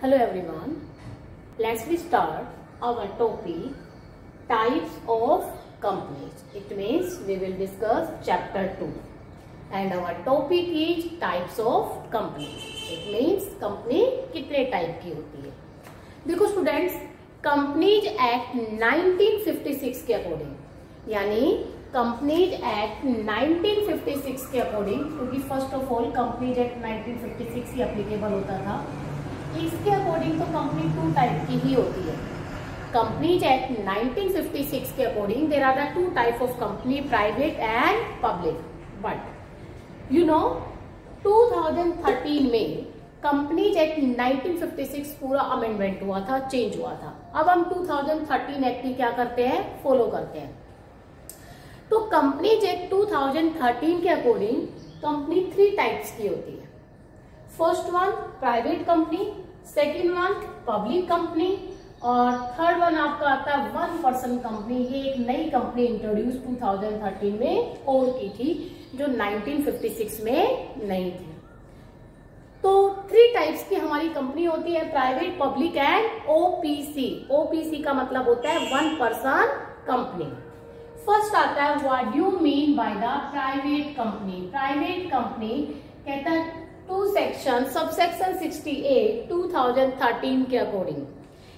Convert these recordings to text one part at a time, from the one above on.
Hello everyone, let's we start our topic types of companies. It means we will discuss chapter 2 and our topic is types of companies. It means company कितने type की होती है. देखो students, companies act 1956 के according, यानी companies act 1956 के according, क्योंकि first of all companies act 1956 he applicable होता था, इसके अकॉर्डिंग तो कंपनी 2 टाइप की ही होती है. कंपनीज एक्ट 1956 के according there are the 2 type of company, private and public. But you know 2013 में कंपनीज एक्ट 1956 पूरा अमेंडमेंट हुआ था, चेंज हुआ था. अब हम 2013 एक्ट की क्या करते हैं, फॉलो करते हैं. तो कंपनीज एक्ट 2013 के अकॉर्डिंग कंपनी 3 टाइप्स की होती है. First one private company, second one public company और थर्ड वन आपका आता है 1 पर्सन कंपनी. ये एक नई कंपनी इंट्रोड्यूस 2013 में और की थी, जो 1956 में नहीं थी. तो 3 टाइप्स की हमारी कंपनी होती है, private, public and OPC. OPC का मतलब होता है 1 पर्सन कंपनी. फर्स्ट आता है what do you mean by the private company. Private company कहता है 2 सेक्शन, सबसेक्शन 68 2013 के अकॉर्डिंग,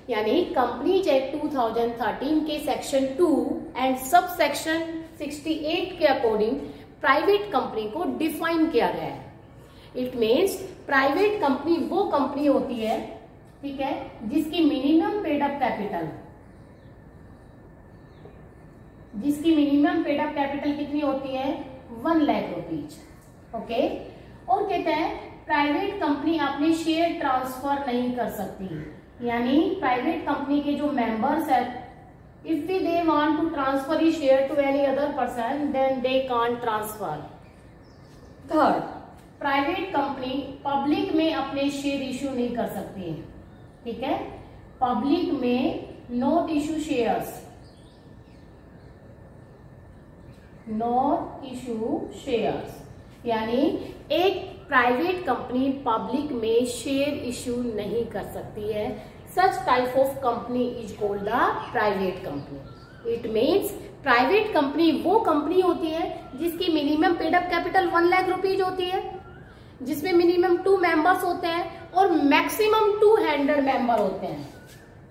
यानी कंपनीज एक्ट 2013 के सेक्शन 2 एंड सब सेक्शन 68 के अकॉर्डिंग प्राइवेट कंपनी को डिफाइन किया गया है. इट मीन्स प्राइवेट कंपनी वो कंपनी होती है, ठीक है, जिसकी मिनिमम पेड अप कैपिटल, कितनी होती है, 1 लाख रुपीज. ओके. और कहते हैं प्राइवेट कंपनी अपने शेयर ट्रांसफर नहीं कर सकती, यानी प्राइवेट कंपनी के जो मेंबर्स है, if they want to transfer he share to any other person then they can't transfer. Third, private company public में अपने शेयर इश्यू नहीं कर सकती है, ठीक है. पब्लिक में नॉट इश्यू शेयर्स, यानी एक प्राइवेट कंपनी पब्लिक में शेयर इश्यू नहीं कर सकती है. Such type of company is called the private company. It means private company वो कंपनी होती है जिसकी minimum paid up capital 1 lakh rupees होती है, जिसमें मिनिमम 2 मेंबर्स होते हैं और मैक्सिमम 200 मेंबर होते हैं,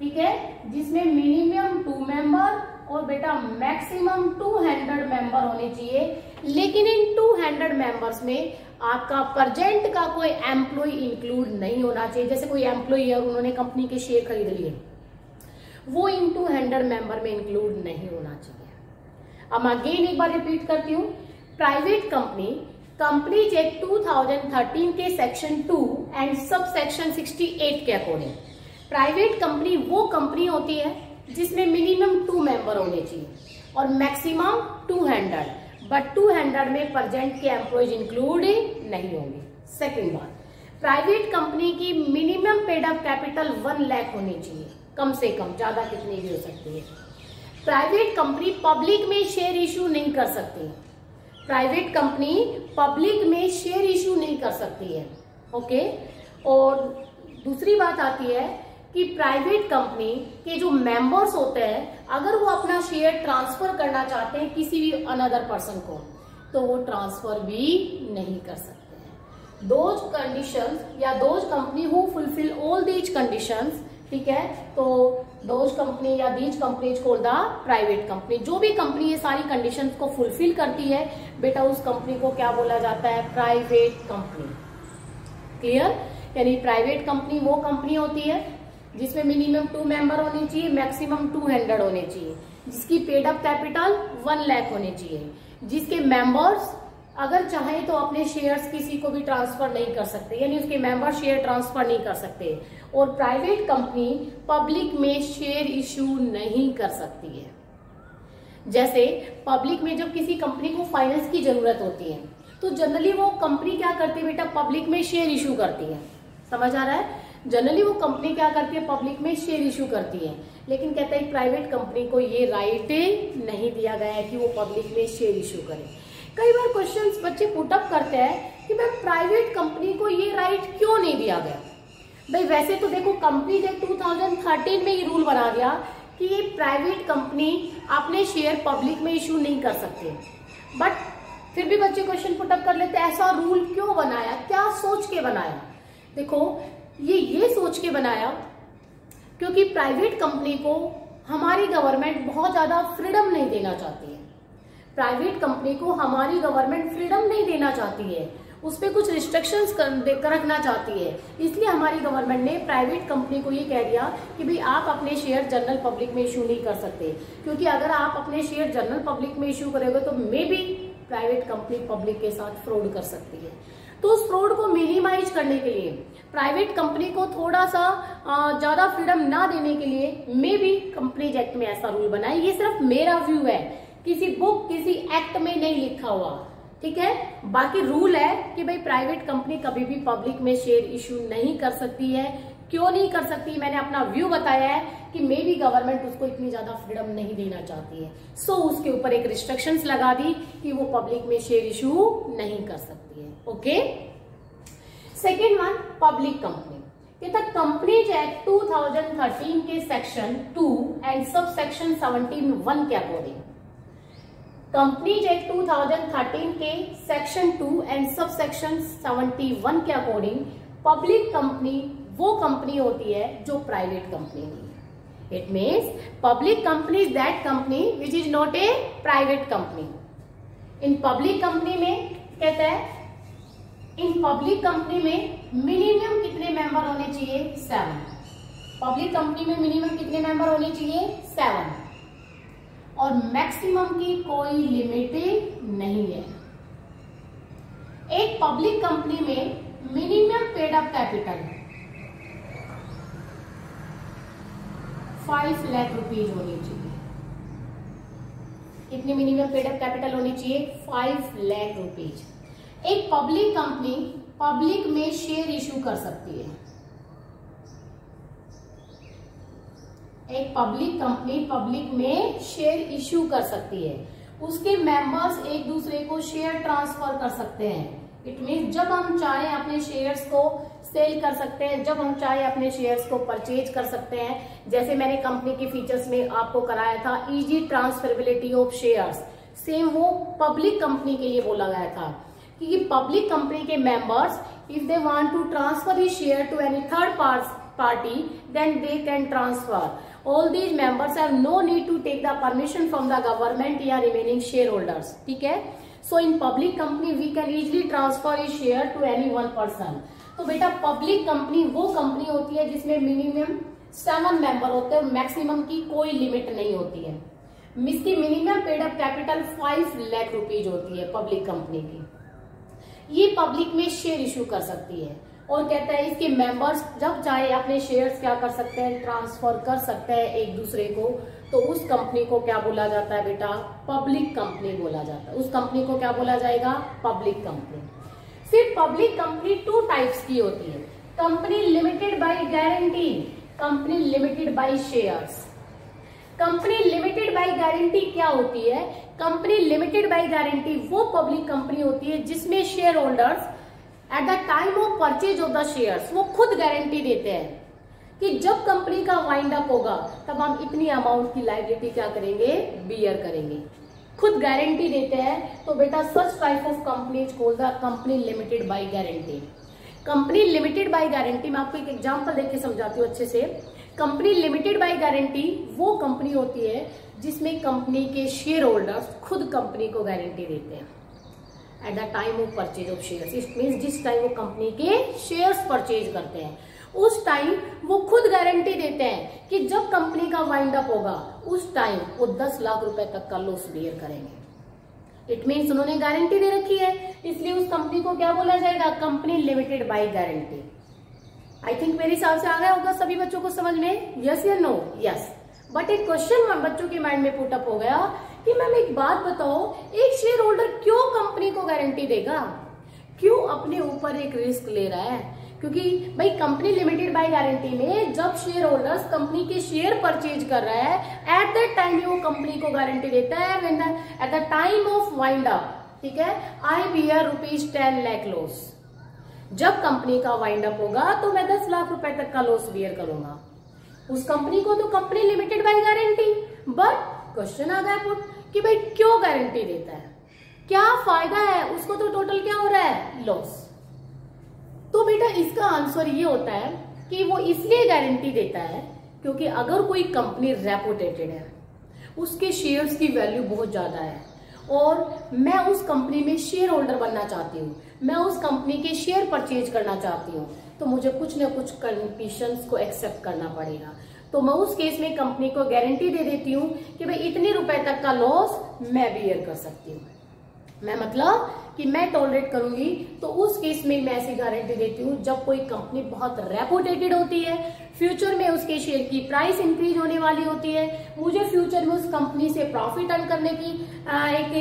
ठीक है, जिसमें मिनिमम 2 मेंबर और बेटा मैक्सिमम 200 मेंबर होने चाहिए. लेकिन इन 200 मेंबर्स में आपका प्रेजेंट का कोई एम्प्लॉय इंक्लूड नहीं होना चाहिए. जैसे कोई एम्प्लॉय है और उन्होंने कंपनी के शेयर खरीद लिए, वो इन 200 मेंबर में इंक्लूड नहीं होना चाहिए. अब अगेन एक बार रिपीट करती हूँ. प्राइवेट कंपनी कंपनीज एक्ट 2013 के सेक्शन 2 एंड सब सेक्शन 68 के अकॉर्डिंग प्राइवेट कंपनी वो कंपनी होती है जिसमें मिनिमम 2 मेंबर होने चाहिए और मैक्सिमम 200, बट 200 में प्रेजेंट के एम्प्लॉयज इंक्लूड नहीं होंगे. सेकेंड बात, प्राइवेट कंपनी की minimum paid up capital 1 lakh होनी चाहिए, कम से कम, ज्यादा कितनी भी हो सकती है. प्राइवेट कंपनी पब्लिक में शेयर इश्यू नहीं कर सकती. प्राइवेट कंपनी पब्लिक में शेयर इश्यू नहीं कर सकती है. ओके. और दूसरी बात आती है कि प्राइवेट कंपनी के जो मेंबर्स होते हैं, अगर वो अपना शेयर ट्रांसफर करना चाहते हैं किसी भी अनदर पर्सन को, तो वो ट्रांसफर भी नहीं कर सकते हैं. दोज कंडीशंस या those company who fulfil all these conditions, ठीक है, तो दोज कंपनी या these companies called the private company. जो भी कंपनी ये सारी कंडीशंस को फुलफिल करती है, बेटा उस कंपनी को क्या बोला जाता है, प्राइवेट कंपनी. क्लियर. यानी प्राइवेट कंपनी वो कंपनी होती है जिसमें मिनिमम 2 मेंबर होने चाहिए, मैक्सिमम 200 होने चाहिए, जिसकी पेड अप कैपिटल 1 लाख होने चाहिए, जिसके मेंबर्स अगर चाहे तो अपने शेयर्स किसी को भी ट्रांसफर नहीं कर सकते, यानी उसके मेंबर शेयर ट्रांसफर नहीं कर सकते. और प्राइवेट कंपनी पब्लिक में शेयर इश्यू नहीं कर सकती है. जैसे पब्लिक में जब किसी कंपनी को फाइनेंस की जरूरत होती है, तो जनरली वो कंपनी क्या करती है बेटा, पब्लिक में शेयर इश्यू करती है. समझ आ रहा है. जनरली वो कंपनी क्या करती है, पब्लिक में शेयर इश्यू करती है. लेकिन कहता है प्राइवेट कंपनी को ये राइट नहीं दिया गया है कि वो पब्लिक में शेयर इश्यू करे. कई बार क्वेश्चंस बच्चे पुटअप करते हैं कि मैम प्राइवेट कंपनी को ये राइट क्यों नहीं दिया गया. भाई वैसे तो देखो कंपनी ने 2013 में ये रूल बना दिया कि ये प्राइवेट कंपनी अपने शेयर पब्लिक में इशू नहीं कर सकते, बट फिर भी बच्चे क्वेश्चन पुट अप कर लेते हैं ऐसा रूल क्यों बनाया, क्या सोच के बनाया। देखो ये सोच के बनाया क्योंकि प्राइवेट कंपनी को हमारी गवर्नमेंट बहुत ज्यादा फ्रीडम नहीं देना चाहती है। प्राइवेट कंपनी को हमारी गवर्नमेंट फ्रीडम नहीं देना चाहती है, उस पर कुछ रिस्ट्रिक्शंस रखना चाहती है। इसलिए हमारी गवर्नमेंट ने प्राइवेट कंपनी को ये कह दिया कि भाई आप अपने शेयर जनरल पब्लिक में इशू नहीं कर सकते, क्योंकि अगर आप अपने शेयर जनरल पब्लिक में इशू करोगे तो may be private company public के साथ फ्रॉड कर सकती है। तो उस फ्रॉड को मिनिमाइज करने के लिए, प्राइवेट कंपनी को थोड़ा सा ज्यादा फ्रीडम ना देने के लिए मे बी कंपनीज एक्ट में ऐसा रूल बनाए। ये सिर्फ मेरा व्यू है, किसी बुक किसी एक्ट में नहीं लिखा हुआ, ठीक है। बाकी रूल है कि भाई प्राइवेट कंपनी कभी भी पब्लिक में शेयर इशू नहीं कर सकती है। क्यों नहीं कर सकती, मैंने अपना व्यू बताया है कि मे बी गवर्नमेंट उसको इतनी ज्यादा फ्रीडम नहीं देना चाहती है, सो उसके ऊपर एक रिस्ट्रिक्शंस लगा दी कि वो पब्लिक में शेयर इशू नहीं कर सकती है। Okay, second one, public company. कहता कंपनीज एक्ट 2013 के सेक्शन 2 एंड सब सेक्शन 17(1) के अकॉर्डिंग, कंपनीज एक्ट 2013 के सेक्शन 2 एंड सब सेक्शन 71 के अकॉर्डिंग पब्लिक कंपनी वो कंपनी होती है जो प्राइवेट कंपनी नहीं है। It means public company is that company which is not a private company. In public company में कहता है, इन पब्लिक कंपनी में मिनिमम कितने मेंबर होने चाहिए, 7। पब्लिक कंपनी में मिनिमम कितने मेंबर होने चाहिए, 7, और मैक्सिमम की कोई लिमिट नहीं है। एक पब्लिक कंपनी में minimum paid up capital 5 lakh rupees होनी चाहिए। कितनी मिनिमम पेड अप कैपिटल होनी चाहिए, 5 लाख रुपीज। एक पब्लिक कंपनी पब्लिक में शेयर इशू कर सकती है। एक पब्लिक कंपनी पब्लिक में शेयर इशू कर सकती है, उसके मेंबर्स एक दूसरे को शेयर ट्रांसफर कर सकते हैं। इट मीन जब हम चाहे अपने शेयर्स को सेल कर सकते हैं, जब हम चाहे अपने शेयर्स को परचेज कर सकते हैं। जैसे मैंने कंपनी के फीचर्स में आपको कराया था, easy transferability of shares, same वो पब्लिक कंपनी के लिए बोला गया था कि पब्लिक कंपनी के members if they want to transfer his share to any third party then they can transfer. All these members have no need to take the permission from the government या remaining shareholders, ठीक है। So in public company we can easily transfer a share to any one person। तो बेटा public company वो company होती है जिसमें minimum 7 member होते हैं और मैक्सिमम की कोई लिमिट नहीं होती है। इसकी minimum paid up capital 5 lakh rupees होती है पब्लिक कंपनी की। ये पब्लिक में शेयर इशू कर सकती है और कहता है इसके मेंबर्स जब चाहे अपने शेयर्स क्या कर सकते हैं, ट्रांसफर कर सकते हैं एक दूसरे को। तो उस कंपनी को क्या बोला जाता है बेटा, पब्लिक कंपनी बोला जाता है। उस कंपनी को क्या बोला जाएगा, पब्लिक कंपनी। फिर पब्लिक कंपनी 2 टाइप्स की होती है, company limited by guarantee, company limited by shares. Company limited by guarantee क्या होती है, कंपनी लिमिटेड बाय गारंटी वो पब्लिक कंपनी होती है जिसमें share holders at the time of purchase of the shares वो खुद गारंटी देते हैं कि जब कंपनी का वाइंड अप होगा तब हम इतनी अमाउंट की लायबिलिटी क्या करेंगे, बियर करेंगे, खुद गारंटी देते हैं। तो बेटा such type of companies called the company limited by guarantee. Company limited by guarantee में आपको एक एग्जांपल देके समझाती हूँ अच्छे से। कंपनी लिमिटेड बाय गारंटी वो कंपनी होती है जिसमें कंपनी के शेयर होल्डर्स खुद कंपनी को गारंटी देते हैं at the time of purchase of shares. It means जिस टाइम वो कंपनी के शेयर्स परचेज करते हैं उस टाइम वो खुद गारंटी देते हैं कि जब कंपनी का वाइंड अप होगा उस टाइम वो 10 लाख रुपए तक का लॉस बियर करेंगे। इट मीन्स उन्होंने गारंटी दे रखी है, इसलिए उस कंपनी को क्या बोला जाएगा, company limited by guarantee. I think मेरे हिसाब से आ गया होगा सभी बच्चों को समझ में, यस या नो, यस। बट एक क्वेश्चन बच्चों के माइंड में पुटअप हो गया कि मैम एक बात बताओ, एक शेयर होल्डर क्यों कंपनी को गारंटी देगा, क्यों अपने ऊपर एक रिस्क ले रहा है? क्योंकि भाई कंपनी लिमिटेड बाय गारंटी में जब शेयर होल्डर्स कंपनी के शेयर परचेज कर रहा है एट दैट टाइम वो कंपनी को गारंटी देता है when at the time of wind up, ठीक है, आई बियर ₹10 लाख लॉस। जब कंपनी का वाइंड अप होगा तो मैं 10 लाख रुपए तक का लॉस बियर करूंगा। उस कंपनी को तो company limited by guarantee, but question आ गया पुट कि भाई क्यों गारंटी देता है, क्या फायदा है उसको, तो टोटल क्या हो रहा है, लॉस। तो बेटा इसका आंसर ये होता है कि वो इसलिए गारंटी देता है क्योंकि अगर कोई कंपनी रेपुटेटेड है, उसके शेयर्स की वैल्यू बहुत ज्यादा है और मैं उस कंपनी में शेयर होल्डर बनना चाहती हूँ, मैं उस कंपनी के शेयर परचेज करना चाहती हूँ, तो मुझे कुछ ना कुछ कंडीशंस को एक्सेप्ट करना पड़ेगा। तो मैं उस केस में कंपनी को गारंटी दे देती हूँ कि भाई इतने रुपए तक का लॉस मैं बियर कर सकती हूँ, मैं मतलब कि मैं टॉलरेट करूंगी। तो उस केस में मैं ऐसी गारंटी देती हूँ जब कोई कंपनी बहुत रेपुटेटेड होती है, फ्यूचर में उसके शेयर की प्राइस इंक्रीज होने वाली होती है, मुझे फ्यूचर में उस कंपनी से प्रॉफिट अर्न करने की एक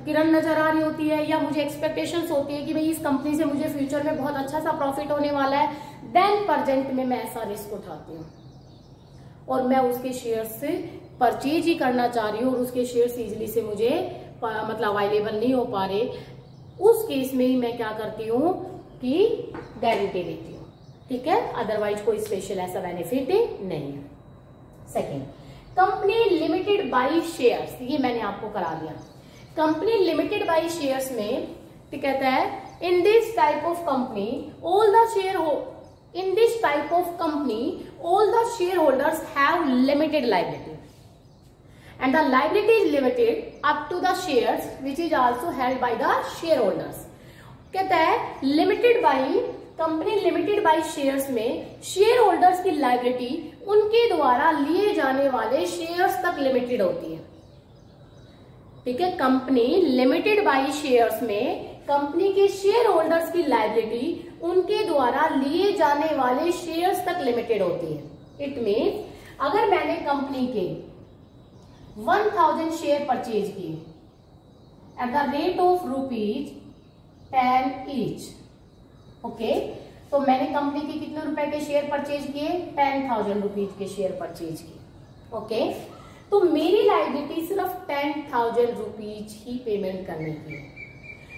किरण नजर आ रही होती है, या मुझे एक्सपेक्टेशंस होती है कि भाई इस कंपनी से मुझे फ्यूचर में बहुत अच्छा सा प्रॉफिट होने वाला है, देन प्रेजेंट में मैं ऐसा रिस्क उठाती हूँ और मैं उसके शेयर से परचेज ही करना चाह रही हूँ और उसके शेयर इजिली से मुझे मतलब अवेलेबल नहीं हो पा रहे, उस केस में ही मैं क्या करती हूँ कि गारंटी देती हूँ, ठीक है। अदरवाइज कोई स्पेशल ऐसा बेनिफिट नहीं है। Second, company limited by shares, ये मैंने आपको करा दिया। कंपनी लिमिटेड बाय शेयर्स में तो कहता है in this type of company all the share holders have limited liability and the liability is limited up to the shares which is also held by the shareholders। कहता है limited by, company limited by shares में share holders की liability उनके द्वारा लिए जाने वाले shares तक लिमिटेड होती है, ठीक है। कंपनी लिमिटेड बाय शेयर्स में कंपनी के शेयर होल्डर्स की लायबिलिटी उनके द्वारा लिए जाने वाले शेयर्स तक लिमिटेड होती है। इट मीन्स अगर मैंने कंपनी के 1000 शेयर परचेज किए at the rate of ₹10 each, okay, तो मैंने कंपनी के कितने रुपए के शेयर परचेज किए, 10,000 रुपीज के शेयर परचेज किए, ओके। तो मेरी लायबिलिटी सिर्फ 10,000 रुपीज ही पेमेंट करने की है।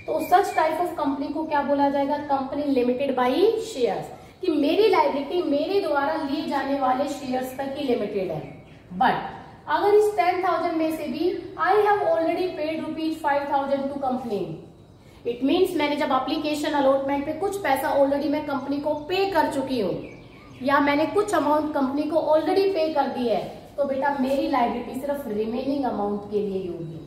तो सच टाइप ऑफ कंपनी को क्या बोला जाएगा, कंपनी लिमिटेड बाय शेयर्स, कि मेरी लायबिलिटी मेरे द्वारा लिए जाने वाले शेयर्स तक ही लिमिटेड है। बट अगर इस 10,000 में से भी I have already paid ₹5,000 to company, it means मैंने जब एप्लीकेशन अलॉटमेंट पे कुछ पैसा ऑलरेडी मैं कंपनी को पे कर चुकी हूँ, या मैंने कुछ अमाउंट कंपनी को ऑलरेडी पे कर दी है, तो बेटा मेरी लायबिलिटी सिर्फ रिमेनिंग अमाउंट के लिए ही होगी,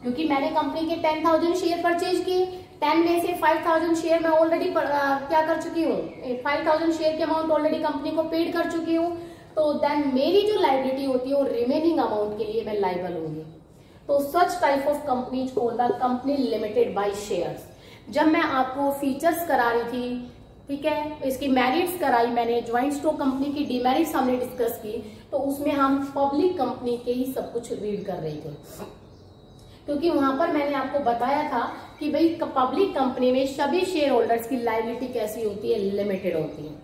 क्योंकि मैंने कंपनी के 10,000 शेयर परचेज किए, 10 में से 5,000 शेयर मैं ऑलरेडी क्या कर चुकी हूँ, 5,000 शेयर की अमाउंट ऑलरेडी कंपनी को पेड कर चुकी हूँ। तो देन मेरी जो लायबिलिटी होती है वो रिमेनिंग अमाउंट के लिए मैं लायबल होंगी। तो such type of company called the company limited by shares. जब मैं आपको फीचर्स करा रही थी, ठीक है, इसकी मेरिट्स कराई मैंने, ज्वाइंट स्टॉक कंपनी की डिमेरिट्स हमने डिस्कस की, तो उसमें हम पब्लिक कंपनी के ही सब कुछ रीड कर रहे थे, क्योंकि वहां पर मैंने आपको बताया था कि भाई पब्लिक कंपनी में सभी शेयर होल्डर्स की लायबिलिटी कैसी होती है, लिमिटेड होती है।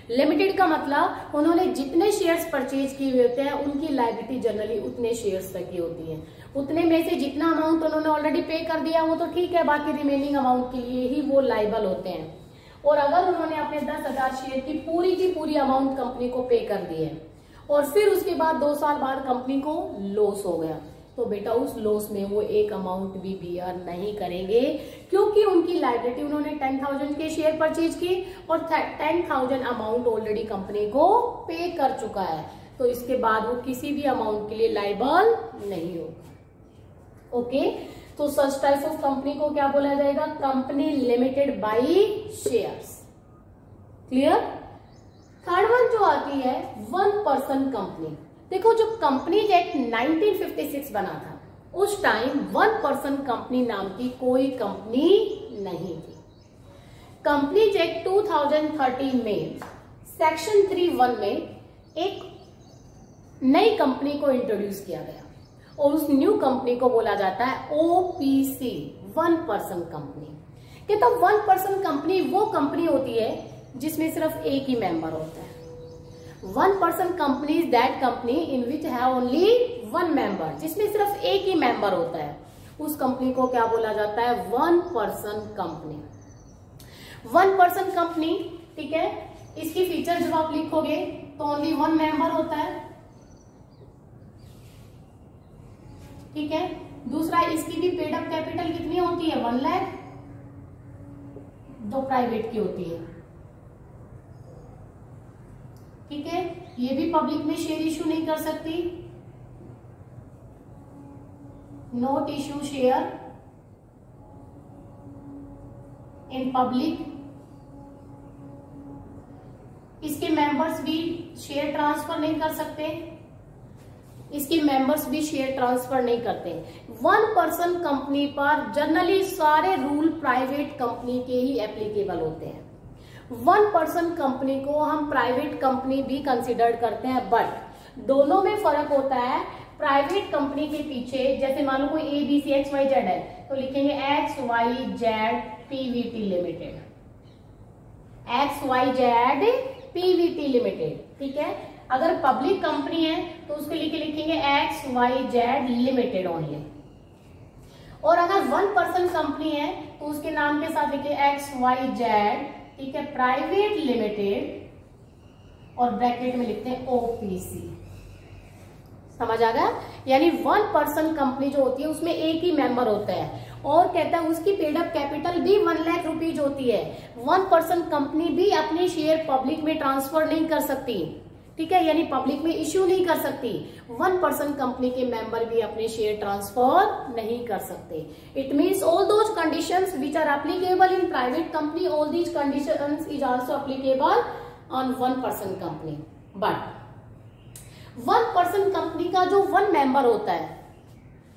लिमिटेड का मतलब उन्होंने जितने शेयर्स परचेज किए हुए होते हैं उनकी लायबिलिटी जनरली उतने शेयर्स तक की होती है, उतने में से जितना अमाउंट उन्होंने ऑलरेडी पे कर दिया वो तो ठीक है, बाकी रिमेनिंग अमाउंट के लिए ही वो लायबल होते हैं। और अगर उन्होंने अपने 10,000 शेयर की पूरी अमाउंट कंपनी को पे कर दी है और फिर उसके बाद 2 साल बाद कंपनी को लॉस हो गया, तो बेटा उस लॉस में वो एक अमाउंट भी बियर नहीं करेंगे, क्योंकि उनकी लायबिलिटी उन्होंने 10,000 के शेयर परचेज किए और 10,000 अमाउंट ऑलरेडी कंपनी को पे कर चुका है, तो इसके बाद वो किसी भी अमाउंट के लिए लायबल नहीं होगा। ओके, तो सच टाइप ऑफ कंपनी को क्या बोला जाएगा, company limited by shares. Clear. Third one जो आती है 1 पर्सन कंपनी। देखो जो कंपनीज एक्ट 1956 बना था उस टाइम 1 पर्सन कंपनी नाम की कोई कंपनी नहीं थी। कंपनीज एक्ट 2013 में सेक्शन 3(1) में एक नई कंपनी को इंट्रोड्यूस किया गया और उस न्यू कंपनी को बोला जाता है ओपीसी, 1 पर्सन कंपनी। कहता 1 पर्सन कंपनी वो कंपनी होती है जिसमें सिर्फ एक ही मेंबर होता है। 1 person company is that company in which have only 1 member, जिसमें सिर्फ एक ही मेंबर होता है, उस कंपनी को क्या बोला जाता है, 1 person company. One person company, ठीक है, इसकी फीचर जब आप लिखोगे तो ओनली वन मेंबर होता है, ठीक है। दूसरा, इसकी भी पेड अप कैपिटल कितनी होती है, 1 लाख, दो प्राइवेट की होती है, ठीक है। ये भी पब्लिक में शेयर इश्यू नहीं कर सकती, not issue share in public. इसके मेंबर्स भी शेयर ट्रांसफर नहीं कर सकते, इसके मेंबर्स भी शेयर ट्रांसफर नहीं करते। वन पर्सन कंपनी पर जनरली सारे रूल प्राइवेट कंपनी के ही एप्लीकेबल होते हैं। वन पर्सन कंपनी को हम प्राइवेट कंपनी भी कंसिडर करते हैं, बट दोनों में फर्क होता है। प्राइवेट कंपनी के पीछे जैसे मान लो कोई ABC XYZ है तो लिखेंगे XYZ PVT limited, XYZ PVT limited, ठीक है। अगर पब्लिक कंपनी है तो उसके लिए लिखेंगे XYZ लिमिटेड ओनली, और अगर वन पर्सन कंपनी है तो उसके नाम के साथ लिखे XYZ, ठीक है, प्राइवेट लिमिटेड, और ब्रैकेट में लिखते हैं OPC। समझ आ गया? यानी वन पर्सन कंपनी जो होती है उसमें एक ही मेंबर होता है, और कहता है उसकी पेड अप कैपिटल भी 1 लाख रुपीज होती है। वन पर्सन कंपनी भी अपने शेयर पब्लिक में ट्रांसफर नहीं कर सकती, ठीक है, यानी पब्लिक में इश्यू नहीं कर सकती। वन पर्सन कंपनी के मेंबर भी अपने शेयर ट्रांसफर नहीं कर सकते। It means all those conditions which are applicable in private company, all these conditions is also applicable on one person company. But one person company का जो one member होता है,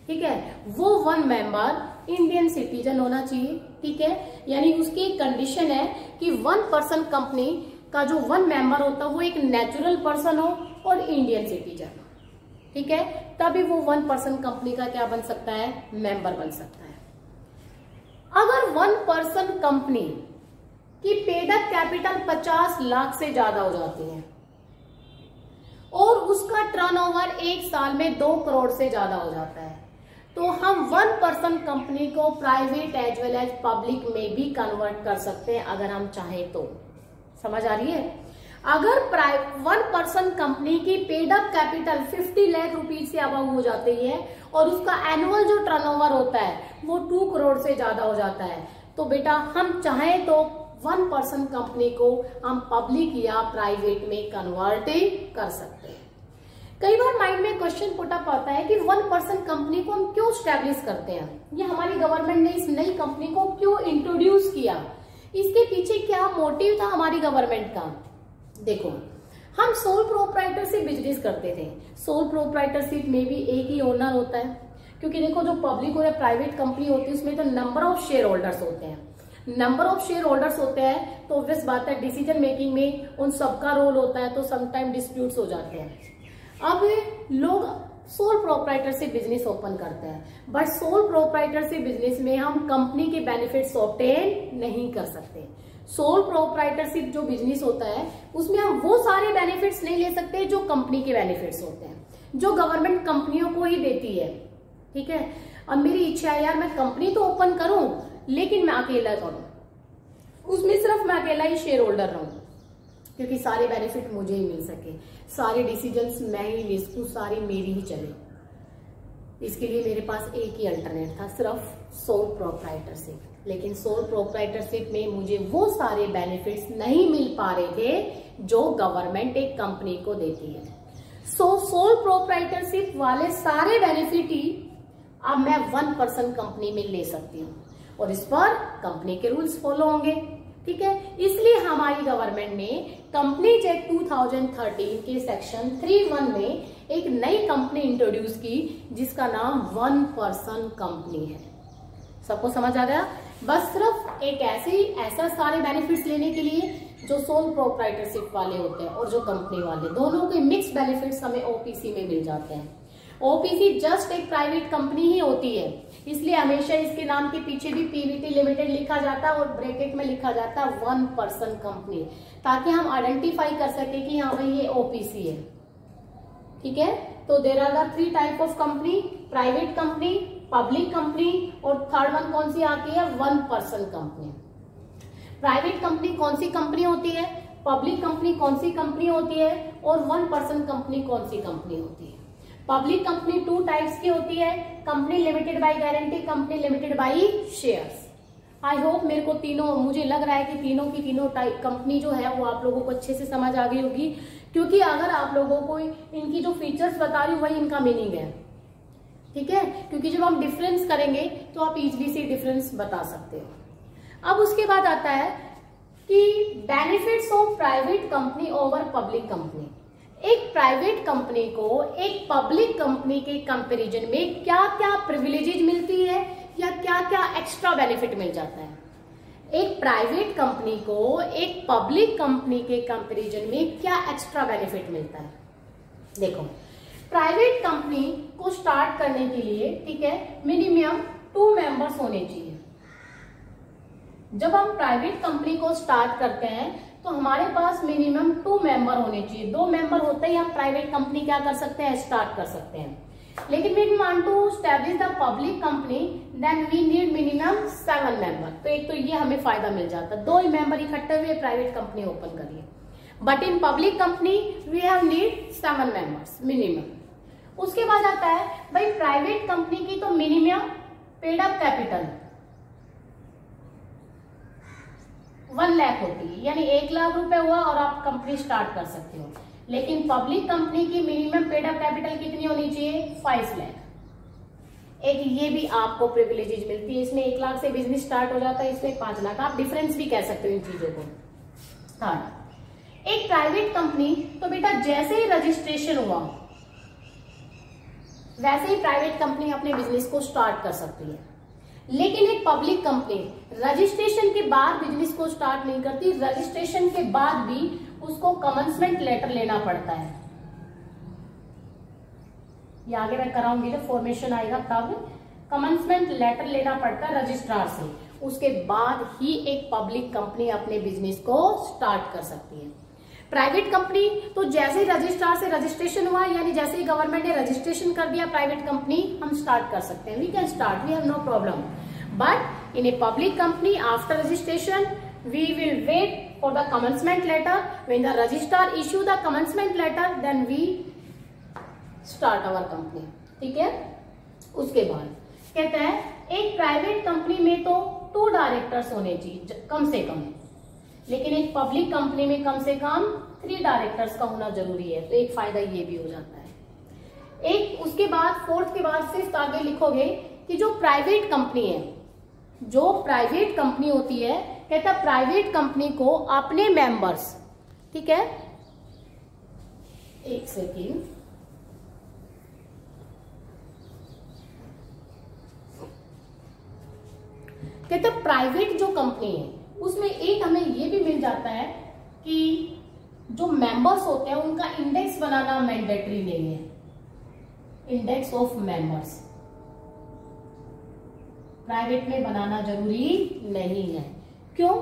ठीक है, वो वन मेंबर इंडियन सिटीजन होना चाहिए, ठीक है। यानी उसकी एक कंडीशन है कि वन पर्सन कंपनी का जो वन मेंबर होता है वो एक नेचुरल पर्सन हो और इंडियन सिटीजन हो, ठीक है, तभी वो वन पर्सन कंपनी का क्या बन सकता है, मेंबर बन सकता है। अगर वन पर्सन कंपनी की पेड अप कैपिटल 50 लाख से ज्यादा हो जाती है और उसका टर्नओवर एक साल में 2 करोड़ से ज्यादा हो जाता है, तो हम वन पर्सन कंपनी को private as well as public में भी कन्वर्ट कर सकते हैं अगर हम चाहें तो। समझ आ रही है? अगर वन पर्सन कंपनी की paid up capital 50 lakh rupees से अबव हो जाती है और उसका एनुअल जो टर्नओवर होता है वो 2 करोड़ से ज्यादा हो जाता है, तो बेटा हम चाहें तो वन पर्सन कंपनी को हम पब्लिक या प्राइवेट में कन्वर्ट कर सकते हैं। कई बार माइंड में क्वेश्चन पुट अप आता है कि वन पर्सन कंपनी को हम क्यों स्टैब्लिश करते हैं, ये हमारी गवर्नमेंट ने इस नई कंपनी को क्यों इंट्रोड्यूस किया, इसके पीछे क्या मोटिव था हमारी गवर्नमेंट का। देखो, हम सोल प्रोप्राइटरशिप बिजनेस करते थे, सोल प्रोप्राइटरशिप में भी एक ही ओनर होता है, क्योंकि देखो जो पब्लिक और प्राइवेट कंपनी होती है उसमें तो नंबर ऑफ शेयर होल्डर्स होते हैं, नंबर ऑफ शेयर होल्डर्स होते हैं तो ऑब्वियस बात है डिसीजन मेकिंग में उन सबका रोल होता है, तो समटाइम डिस्प्यूट्स हो जाते हैं। अब लोग सोल प्रोप्राइटरशिप बिजनेस ओपन करते हैं, बट सोल प्रोप्राइटरशिप बिजनेस में हम कंपनी के बेनिफिट्स ऑब्टेन नहीं कर सकते। सोल प्रोप्राइटरशिप जो बिजनेस होता है उसमें हम वो सारे बेनिफिट्स नहीं ले सकते जो कंपनी के बेनिफिट्स होते हैं, जो गवर्नमेंट कंपनियों को ही देती है, ठीक है। अब मेरी इच्छा है यार मैं कंपनी तो ओपन करूं लेकिन मैं अकेला करूं, उसमें सिर्फ मैं अकेला ही शेयर होल्डर रहूं, क्योंकि सारे बेनिफिट मुझे ही मिल सके, सारे डिसीजंस मैं ही ले सकूं, सारी मेरी ही चले। इसके लिए मेरे पास एक ही अल्टरनेट था, सिर्फ सोल प्रोप्राइटरशिप। लेकिन सोल प्रोप्राइटरशिप में मुझे वो सारे बेनिफिट्स नहीं मिल पा रहे थे जो गवर्नमेंट एक कंपनी को देती है। सोल प्रोप्राइटरशिप वाले सारे बेनिफिट ही अब मैं वन पर्सन कंपनी में ले सकती हूँ और इस पर कंपनी के रूल्स फॉलो होंगे, ठीक है। इसलिए हमारी गवर्नमेंट ने कंपनीज एक्ट 2013 के सेक्शन 3(1) में एक नई कंपनी इंट्रोड्यूस की जिसका नाम वन पर्सन कंपनी है। सबको समझ आ गया? बस सिर्फ एक ऐसा सारे बेनिफिट्स लेने के लिए जो सोल प्रोप्राइटरशिप वाले होते हैं और जो कंपनी वाले, दोनों के मिक्स बेनिफिट्स हमें ओपीसी में मिल जाते हैं। ओपीसी जस्ट एक प्राइवेट कंपनी ही होती है, इसलिए हमेशा इसके नाम के पीछे भी पीवीटी लिमिटेड लिखा जाता है और ब्रैकेट में लिखा जाता है वन पर्सन कंपनी, ताकि हम आइडेंटिफाई कर सके कि हाँ भाई ये ओपीसी है, ठीक है। तो there are the 3 type of company, private company, public company, और थर्ड वन कौन सी आती है, one person company. Private company कौन सी कंपनी होती है, पब्लिक कंपनी कौन सी कंपनी होती है, और 1% कंपनी कौन सी कंपनी होती है। पब्लिक कंपनी 2 टाइप्स की होती है, company limited by guarantee, company limited by shares. I hope मेरे को तीनों, मुझे लग रहा है कि तीनों की तीनों टाइप कंपनी जो है वो आप लोगों को अच्छे से समझ आ गई होगी, क्योंकि अगर आप लोगों को इनकी जो फीचर्स बता रही हूँ वही इनका मीनिंग है, ठीक है, क्योंकि जब हम डिफरेंस करेंगे तो आप इजीली से डिफरेंस बता सकते हो। अब उसके बाद आता है कि benefits of private company over public company. एक प्राइवेट कंपनी को एक पब्लिक कंपनी के कंपैरिजन में क्या क्या प्रिविलेजेज मिलती है या क्या क्या एक्स्ट्रा बेनिफिट मिल जाता है। एक प्राइवेट कंपनी को एक पब्लिक कंपनी के कंपैरिजन में क्या एक्स्ट्रा बेनिफिट मिलता है। देखो, प्राइवेट कंपनी को स्टार्ट करने के लिए, ठीक है, मिनिमम 2 मेंबर्स होने चाहिए। जब हम प्राइवेट कंपनी को स्टार्ट करते हैं तो हमारे पास मिनिमम 2 मेंबर होने चाहिए। 2 मेंबर होते ही हम प्राइवेट कंपनी क्या कर सकते हैं, स्टार्ट कर सकते हैं। लेकिन we want to establish the public company, then we need minimum 7 member. तो एक तो ये हमें फायदा मिल जाता है, 2 मेंबर इकट्ठे हुए प्राइवेट कंपनी ओपन करिए। But in public company we have need 7 members minimum. उसके बाद आता है भाई प्राइवेट कंपनी की तो minimum paid up capital 1 lakh होती है, यानी 1 लाख रुपए हुआ और आप कंपनी स्टार्ट कर सकते हो। लेकिन पब्लिक कंपनी की मिनिमम पेड अप कैपिटल कितनी होनी चाहिए, 5 लाख। एक ये भी आपको प्रिविलेजेज मिलती है, इसमें 1 लाख से बिजनेस स्टार्ट हो जाता है, इसमें 5 लाख। आप डिफरेंस भी कह सकते हो इन चीजों को। थर्ड, एक प्राइवेट कंपनी तो बेटा जैसे ही रजिस्ट्रेशन हुआ वैसे ही प्राइवेट कंपनी अपने बिजनेस को स्टार्ट कर सकती है। लेकिन एक पब्लिक कंपनी रजिस्ट्रेशन के बाद बिजनेस को स्टार्ट नहीं करती, रजिस्ट्रेशन के बाद भी उसको कमेंसमेंट लेटर लेना पड़ता है। ये आगे मैं कराऊंगी जब फॉर्मेशन आएगा तब कमेंसमेंट लेटर लेना पड़ता है रजिस्ट्रार से, उसके बाद ही एक पब्लिक कंपनी अपने बिजनेस को स्टार्ट कर सकती है। प्राइवेट कंपनी तो जैसे ही रजिस्ट्रार से रजिस्ट्रेशन हुआ, यानी जैसे ही गवर्नमेंट ने रजिस्ट्रेशन कर दिया प्राइवेट कंपनी, हम स्टार्ट कर सकते हैं, we can start, we have no problem. But in a public company after registration we will wait for the commencement letter. When the registrar issue the commencement letter, then we start our company. ठीक है। उसके बाद कहते हैं एक private company में तो 2 directors होने चाहिए कम से कम, लेकिन एक पब्लिक कंपनी में कम से कम 3 डायरेक्टर्स का होना जरूरी है। तो एक फायदा ये भी हो जाता है। एक उसके बाद 4th के बाद 5th आगे लिखोगे कि जो प्राइवेट कंपनी है, जो प्राइवेट कंपनी होती है, कहता प्राइवेट कंपनी को अपने मेंबर्स, ठीक है, एक सेकेंड, कहता प्राइवेट जो कंपनी है उसमें एक हमें ये भी मिल जाता है कि जो मेंबर्स होते हैं उनका इंडेक्स बनाना मैंडेटरी नहीं है। इंडेक्स ऑफ मेंबर्स प्राइवेट में बनाना जरूरी नहीं है। क्यों?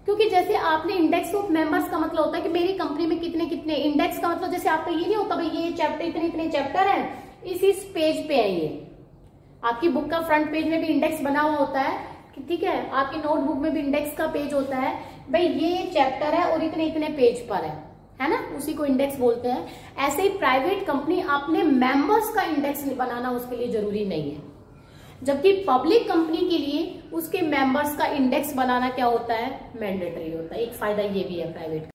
क्योंकि जैसे आपने इंडेक्स ऑफ मेंबर्स का मतलब होता है कि मेरी कंपनी में कितने कितने, इंडेक्स का मतलब जैसे आपका ये नहीं होता भाई ये चैप्टर इतने इतने चैप्टर हैं, इस पेज पे है, ये आपकी बुक का फ्रंट पेज में भी इंडेक्स बना हुआ होता है, ठीक है, आपकी नोटबुक में भी इंडेक्स का पेज होता है, भाई ये चैप्टर है और इतने इतने पेज पर है ना, उसी को इंडेक्स बोलते हैं। ऐसे ही प्राइवेट कंपनी अपने मेंबर्स का इंडेक्स बनाना उसके लिए जरूरी नहीं है, जबकि पब्लिक कंपनी के लिए उसके मेंबर्स का इंडेक्स बनाना क्या होता है, मैंडेटरी होता है। एक फायदा ये भी है प्राइवेट